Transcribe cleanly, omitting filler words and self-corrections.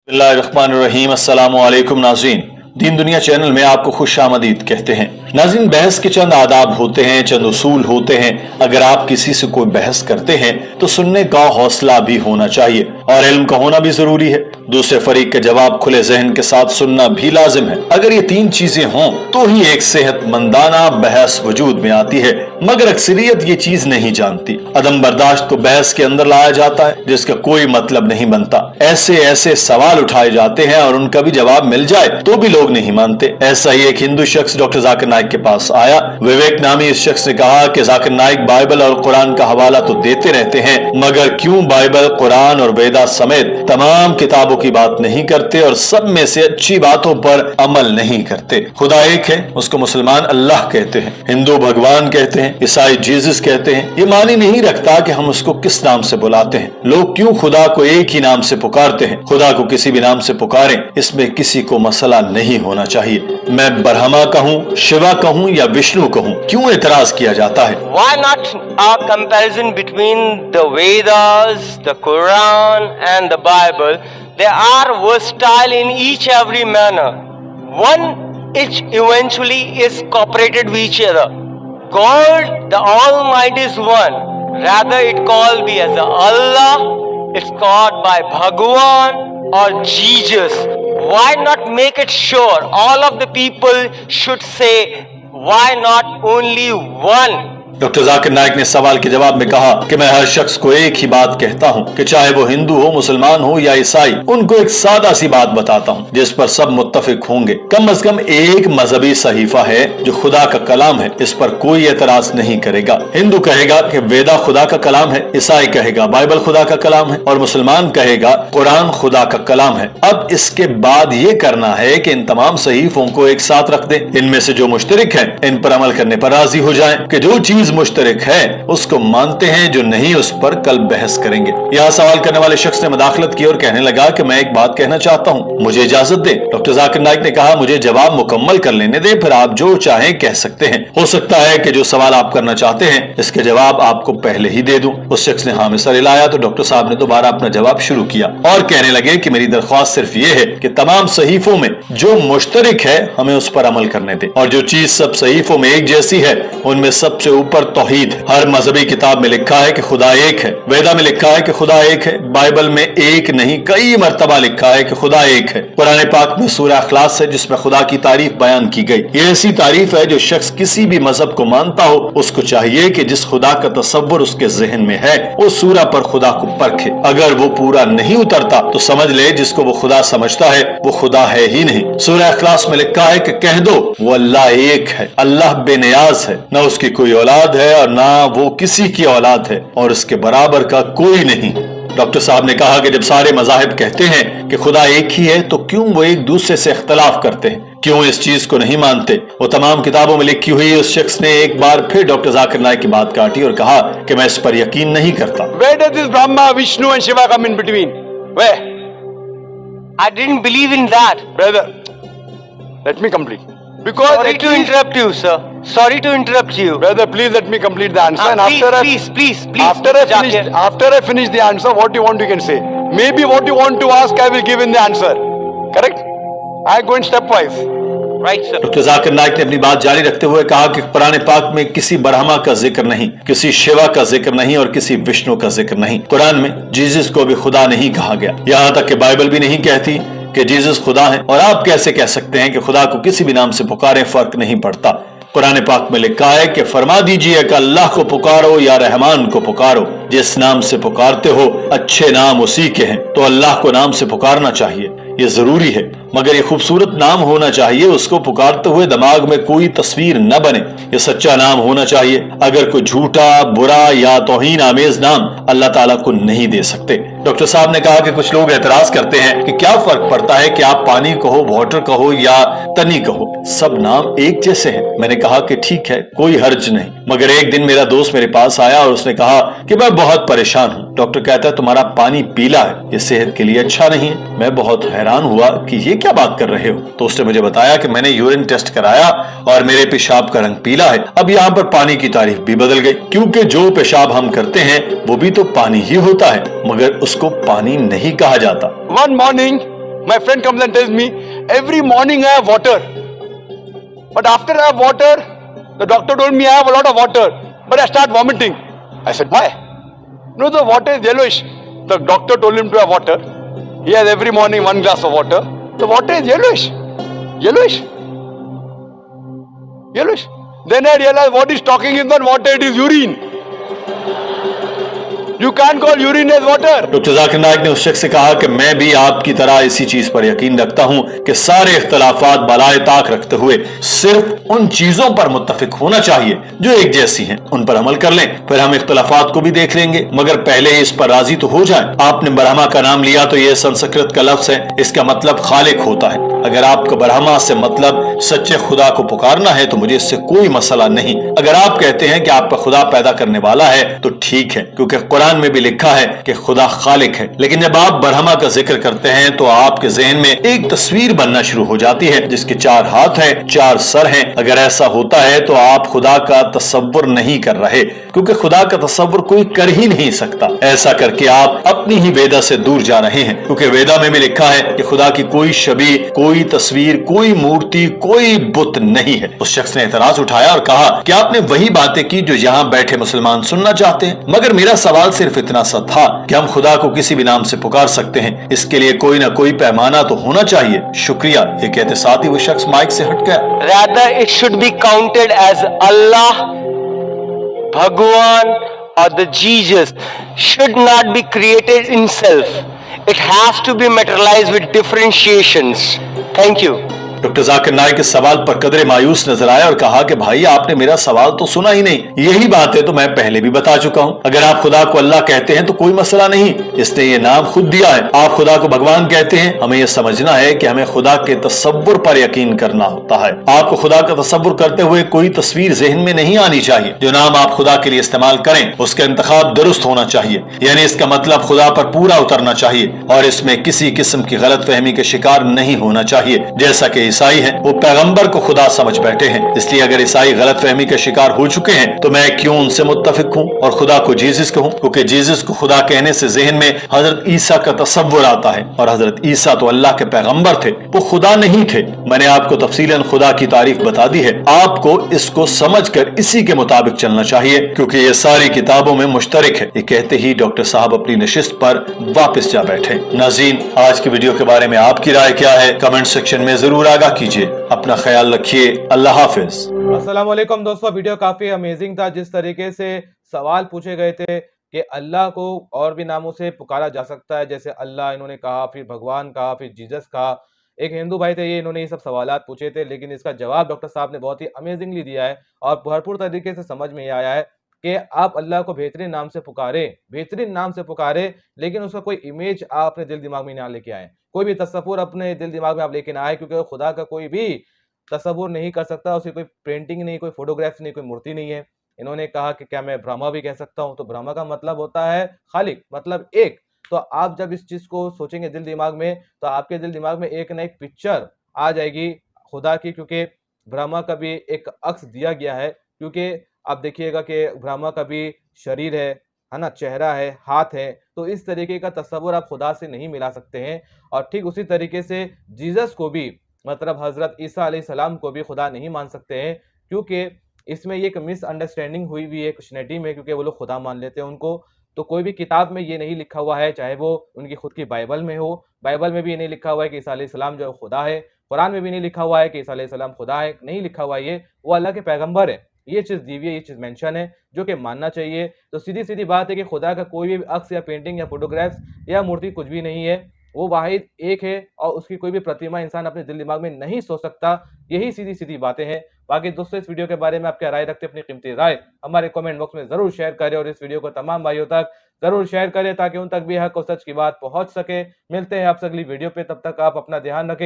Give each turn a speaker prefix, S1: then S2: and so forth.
S1: बिस्मिल्लाहिर्रहमानिर्रहीम। अस्सलामु अलैकुम नाज़रीन, दीन दुनिया चैनल में आपको खुश आमदीद कहते हैं। नाज़रीन, बहस के चंद आदाब होते हैं, चंद उसूल होते हैं। अगर आप किसी से कोई बहस करते हैं तो सुनने का हौसला भी होना चाहिए और इल्म का होना भी जरूरी है। दूसरे फरीक के जवाब खुले जहन के साथ सुनना भी लाजिम है। अगर ये तीन चीजें हों तो ही एक सेहतमंदाना बहस वजूद में आती है, मगर अक्सरियत ये चीज नहीं जानती। अदम बर्दाश्त को बहस के अंदर लाया जाता है जिसका कोई मतलब नहीं बनता। ऐसे ऐसे सवाल उठाए जाते हैं और उनका भी जवाब मिल जाए तो भी लोग नहीं मानते। ऐसा ही एक हिंदू शख्स डॉक्टर जाकिर नाइक के पास आया। विवेक नामी इस शख्स ने कहा कि जाकिर नाइक बाइबल और कुरान का हवाला तो देते रहते हैं, मगर क्यों बाइबल, कुरान और वेदा समेत तमाम किताबों की बात नहीं करते और सब में से अच्छी बातों पर अमल नहीं करते। खुदा एक है, उसको मुसलमान अल्लाह कहते हैं, हिंदू भगवान कहते हैं, ईसाई जीसस कहते हैं। ये मानी नहीं रखता कि हम उसको किस नाम से बुलाते हैं। लोग क्यों खुदा को एक ही नाम से पुकारते हैं। खुदा को किसी भी नाम से पुकारें, इसमें किसी को मसला नहीं होना चाहिए। मैं ब्रह्मा कहूँ, शिवा कहूँ या विष्णु कहूँ, क्यों एतराज किया जाता है?
S2: Why not a comparison between the Vedas, the Quran and the Bible? They are versatile in each every manner. One each eventually is cooperated with each other. God, the Almighty is one. Rather it called be as Allah, it's called by Bhagwan or Jesus. Why not make it sure all of the people should say, why not only one?
S1: Doctor Zakir Naik ने सवाल के जवाब में कहा कि मैं हर शख्स को एक ही बात कहता हूँ कि चाहे वो हिंदू हो, मुसलमान हो या ईसाई, उनको एक सादा सी बात बताता हूँ जिस पर सब मुत्तफिक होंगे। कम से कम एक मजहबी सहीफा है जो खुदा का कलाम है, इस पर कोई एतराज नहीं करेगा। हिंदू कहेगा कि वेदा खुदा का कलाम है, ईसाई कहेगा बाइबल खुदा का कलाम है और मुसलमान कहेगा कुरान खुदा का कलाम है। अब इसके बाद ये करना है कि इन तमाम सहीफों को एक साथ रख दें, इनमें से जो मुश्तरक है इन पर अमल करने पर राजी हो जाएं कि जो चीज मुश्तरक है उसको मानते हैं, जो नहीं उस पर कल बहस करेंगे। यहाँ सवाल करने वाले शख्स ने मदाखलत की और कहने लगा कि मैं एक बात कहना चाहता हूँ, मुझे इजाजत दे। डॉक्टर जाकिर नाइक ने कहा, मुझे जवाब मुकम्मल कर लेने दे, फिर आप जो चाहें कह सकते हैं। हो सकता है कि जो सवाल आप करना चाहते हैं इसके जवाब आपको पहले ही दे दूं। उस शख्स ने हाँ में सर हिलाया तो डॉक्टर साहब ने दोबारा अपना जवाब शुरू किया और कहने लगे कि मेरी दरख्वास्त सिर्फ ये है कि तमाम सहीफों में जो मुश्तरक है हमें उस पर अमल करने दे, और जो चीज सब सहीफों में एक जैसी है उनमें सबसे ऊपर तौहीद है। हर मजहबी किताब में लिखा है कि खुदा एक है, वेदा में लिखा है कि खुदा एक है, बाइबल में एक नहीं कई मर्तबा लिखा है कि खुदा एक है। कुरान पाक में सूरह इखलास है जिसमें खुदा की तारीफ बयान की गई। ये ऐसी तारीफ है जो शख्स किसी भी मजहब को मानता हो उसको चाहिए कि जिस खुदा का तसव्वुर उसके जहन में है उस सूरह पर खुदा को परखे। अगर वो पूरा नहीं उतरता तो समझ ले जिसको वो खुदा समझता है वो खुदा है ही नहीं। सूरह इखलास में लिखा है कि कह दो वो अल्लाह एक है, अल्लाह बेनियाज है, न उसकी कोई औलाद है और ना वो किसी की औलाद है और उसके बराबर का कोई नहीं। डॉक्टर साहब ने कहा कि जब सारे मज़ाहिब कहते हैं कि खुदा एक ही है तो क्यों वो एक दूसरे से इख्तलाफ करते हैं, क्यों इस चीज को नहीं मानते? वो तमाम किताबों में लिखी हुई उस शख्स ने एक बार फिर डॉक्टर जाकिर नाइक की बात काटी और कहा कि मैं इस पर यकीन नहीं करता।
S3: Where does this Brahma, Vishnu and Shiva come in between? Where?
S2: I didn't believe in that.
S3: Brother, let me complete. Because
S2: Sorry to interrupt you, sir. Sorry to interrupt you.
S3: Brother, please let me complete the answer. And
S2: Please.
S3: after I finish the answer, what you want you can say. Maybe what you want to ask, I will give in the answer. Correct? I go in stepwise.
S2: Right, sir.
S1: Doctor Zakir Naik ने अपनी बात जारी रखते हुए कहा कि कुरान पाक में किसी ब्रह्मा का जिक्र नहीं, किसी शिवा का जिक्र नहीं और किसी विष्णु का जिक्र नहीं। कुरान में जीसस को भी खुदा नहीं कहा गया, यहाँ तक कि बाइबल भी नहीं कहती कि जीसस खुदा है। और आप कैसे कह सकते हैं कि खुदा को किसी भी नाम से पुकारें, फर्क नहीं पड़ता। कुरान पाक में लिखा है कि फरमा दीजिए कि अल्लाह को पुकारो या रहमान को पुकारो, जिस नाम से पुकारते हो अच्छे नाम उसी के हैं, तो अल्लाह को नाम से पुकारना चाहिए, ये जरूरी है। मगर ये खूबसूरत नाम होना चाहिए, उसको पुकारते हुए दिमाग में कोई तस्वीर न बने। ये सच्चा नाम होना चाहिए। अगर कोई झूठा, बुरा या तौहीन आमेज नाम अल्लाह ताला को नहीं दे सकते। डॉक्टर साहब ने कहा कि कुछ लोग एतराज करते हैं कि क्या फर्क पड़ता है कि आप पानी कहो, वाटर कहो या तनी कहो, सब नाम एक जैसे हैं। मैंने कहा कि ठीक है, कोई हर्ज नहीं। मगर एक दिन मेरा दोस्त मेरे पास आया और उसने कहा कि मैं बहुत परेशान हूँ। डॉक्टर कहता है तुम्हारा पानी पीला है, ये सेहत के लिए अच्छा नहीं है। मैं बहुत हैरान हुआ कि ये क्या बात कर रहे हो। तो उसने मुझे बताया कि मैंने यूरिन टेस्ट कराया और मेरे पेशाब का रंग पीला है। अब यहाँ पर पानी की तारीफ भी बदल गई, क्योंकि जो पेशाब हम करते हैं वो भी तो पानी ही होता है, मगर उसको पानी नहीं कहा जाता।
S3: One morning My friend comes and tells me, every morning I have water. But after I have water, the doctor told me I have a lot of water. But I start vomiting. I said, why? No, the water is yellowish. The doctor told him to have water. He has every morning 1 glass of water. The water is yellowish. Yellowish. Yellowish. Then I realized what he's talking is not water, it is urine. You can't call urine as water.
S1: Doctor Zakir Naik ने उस शख्स से कहा कि मैं भी आपकी तरह इसी चीज पर यकीन रखता हूं कि सारे इख्तलाफात बलाए ताक रखते हुए सिर्फ उन चीजों पर मुत्तफिक होना चाहिए जो एक जैसी हैं, उन पर अमल कर लें, फिर हम इख्तलाफात को भी देख लेंगे, मगर पहले इस पर राजी तो हो जाएं। आपने ब्रह्मा का नाम लिया तो यह संस्कृत का लफ्ज है, इसका मतलब खालिक होता है। अगर आपको ब्रह्मा से मतलब सच्चे खुदा को पुकारना है तो मुझे इससे कोई मसला नहीं। अगर आप कहते हैं कि आपका खुदा पैदा करने वाला है तो ठीक है, क्योंकि कुरान में भी लिखा है कि खुदा खालिक है। लेकिन जब आप ब्रह्मा का जिक्र करते हैं तो आपके ज़हन में एक तस्वीर बनना शुरू हो जाती है जिसके 4 हाथ हैं, 4 सर हैं। अगर ऐसा होता है तो आप खुदा का तसव्वुर नहीं कर रहे, क्योंकि खुदा का तसव्वुर कोई कर ही नहीं सकता। ऐसा करके आप अपनी ही वेदा से दूर जा रहे हैं, क्योंकि वेदा में भी लिखा है कि खुदा की कोई छवि, कोई तस्वीर, कोई मूर्ति, कोई बुत नहीं है। उस शख्स ने एतराज उठाया और कहा कि आपने वही बातें की जो यहाँ बैठे मुसलमान सुनना चाहते हैं, मगर मेरा सवाल सिर्फ इतना सा था कि हम खुदा को किसी भी नाम से पुकार सकते हैं, इसके लिए कोई ना कोई पैमाना तो होना चाहिए। शुक्रिया, ये कहते साथ ही वो शख्स माइक से हट गया।
S2: Rather, it should be counted as Allah, Bhagwan, or the Jesus should not be created in self. It has to be materialized with differentiations. Thank you.
S1: Doctor Zakir Naik इस सवाल पर कदरे मायूस नजर आया और कहा कि भाई आपने मेरा सवाल तो सुना ही नहीं, यही बात है तो मैं पहले भी बता चुका हूँ। अगर आप खुदा को अल्लाह कहते हैं तो कोई मसला नहीं, इसने ये नाम खुद दिया है। आप खुदा को भगवान कहते हैं, हमें यह समझना है कि हमें खुदा के तसव्वुर पर यकीन करना होता है। आपको खुदा का तसव्वुर करते हुए कोई तस्वीर जहन में नहीं आनी चाहिए। जो नाम आप खुदा के लिए इस्तेमाल करें उसका इंतखाब दुरुस्त होना चाहिए, यानी इसका मतलब खुदा पर पूरा उतरना चाहिए और इसमें किसी किस्म की गलत फहमी के शिकार नहीं होना चाहिए। जैसा कि ईसाई हैं वो पैगंबर को खुदा समझ बैठे हैं, इसलिए अगर ईसाई गलत फहमी के शिकार हो चुके हैं तो मैं क्यों उनसे मुत्तफिक हूँ और खुदा को जीसस कहूँ, क्योंकि जीसस को खुदा कहने से जहन में हजरत ईसा का तसव्वुर आता है और हजरत ईसा तो अल्लाह के पैगंबर थे, वो खुदा नहीं थे। मैंने आपको तफसीलन खुदा की तारीफ बता दी है, आपको इसको समझकर इसी के मुताबिक चलना चाहिए, क्योंकि ये सारी किताबों में मुश्तरक है। ये कहते ही डॉक्टर साहब अपनी नशिस्त पर वापस जा बैठे। नाज़रीन, आज की वीडियो के बारे में आपकी राय क्या है, कमेंट सेक्शन में जरूर आगाह कीजिए। अपना ख्याल रखिए। अल्लाह हाफिज।
S4: अस्सलाम वालेकुम दोस्तों, वीडियो काफी अमेजिंग था। जिस तरीके से सवाल पूछे गए थे कि अल्लाह को और भी नामों से पुकारा जा सकता है, जैसे अल्लाह इन्होंने कहा, फिर भगवान कहा, फिर जीसस कहा। एक हिंदू भाई थे, इन्होंने ये सब सवालात पूछे थे, लेकिन इसका जवाब डॉक्टर साहब ने बहुत ही अमेजिंगली दिया है और भरपूर तरीके से समझ में आया है कि आप अल्लाह को बेहतरीन नाम से पुकारे, लेकिन उसका कोई इमेज आप अपने दिल दिमाग में ना लेके आए, कोई भी तस्वुर अपने दिल दिमाग में आप लेके ना आए, क्योंकि खुदा का कोई भी तस्वुर नहीं कर सकता, उसकी कोई पेंटिंग नहीं, कोई फोटोग्राफ्स नहीं, कोई मूर्ति नहीं है। इन्होंने कहा कि क्या मैं ब्रह्मा भी कह सकता हूँ, तो ब्रह्मा का मतलब होता है खालिक, मतलब एक। तो आप जब इस चीज को सोचेंगे दिल दिमाग में, तो आपके दिल दिमाग में एक ना एक पिक्चर आ जाएगी खुदा की, क्योंकि ब्रह्मा का भी एक अक्स दिया गया है। क्योंकि आप देखिएगा कि ब्रह्मा का भी शरीर है ना, चेहरा है, हाथ है, तो इस तरीके का तस्वुर आप खुदा से नहीं मिला सकते हैं। और ठीक उसी तरीके से जीसस को भी, मतलब हजरत ईसा अलैहिस्सलाम को भी खुदा नहीं मान सकते हैं, क्योंकि इसमें ये एक मिसअंडरस्टैंडिंग हुई हुई है क्रिश्चियनिटी में, क्योंकि वो लोग खुदा मान लेते हैं उनको। तो कोई भी किताब में ये नहीं लिखा हुआ है, चाहे वो उनकी खुद की बाइबल में हो, बाइबल में भी ये नहीं लिखा हुआ है कि ईसा अलैहिस्सलाम जो खुदा है, कुरान में भी नहीं लिखा हुआ है कि ईसा अलैहिस्सलाम खुदा है, नहीं लिखा हुआ है, वो अल्लाह के पैगंबर है। ये चीज़ दी हुई है, ये चीज़ मेंशन है, जो कि मानना चाहिए। तो सीधी सीधी बात है कि खुदा का कोई भी अक्स या पेंटिंग या फोटोग्राफ्स या मूर्ति कुछ भी नहीं है, वो वाहिद एक है और उसकी कोई भी प्रतिमा इंसान अपने दिल दिमाग में नहीं सोच सकता। यही सीधी सीधी बातें हैं। बाकी दोस्तों, इस वीडियो के बारे में आप क्या राय रखते हैं, अपनी कीमती राय हमारे कमेंट बॉक्स में ज़रूर शेयर करें और इस वीडियो को तमाम भाइयों तक ज़रूर शेयर करें ताकि उन तक भी हक और सच की बात पहुंच सके। मिलते हैं आपसे अगली वीडियो पे, तब तक आप अपना ध्यान रखें।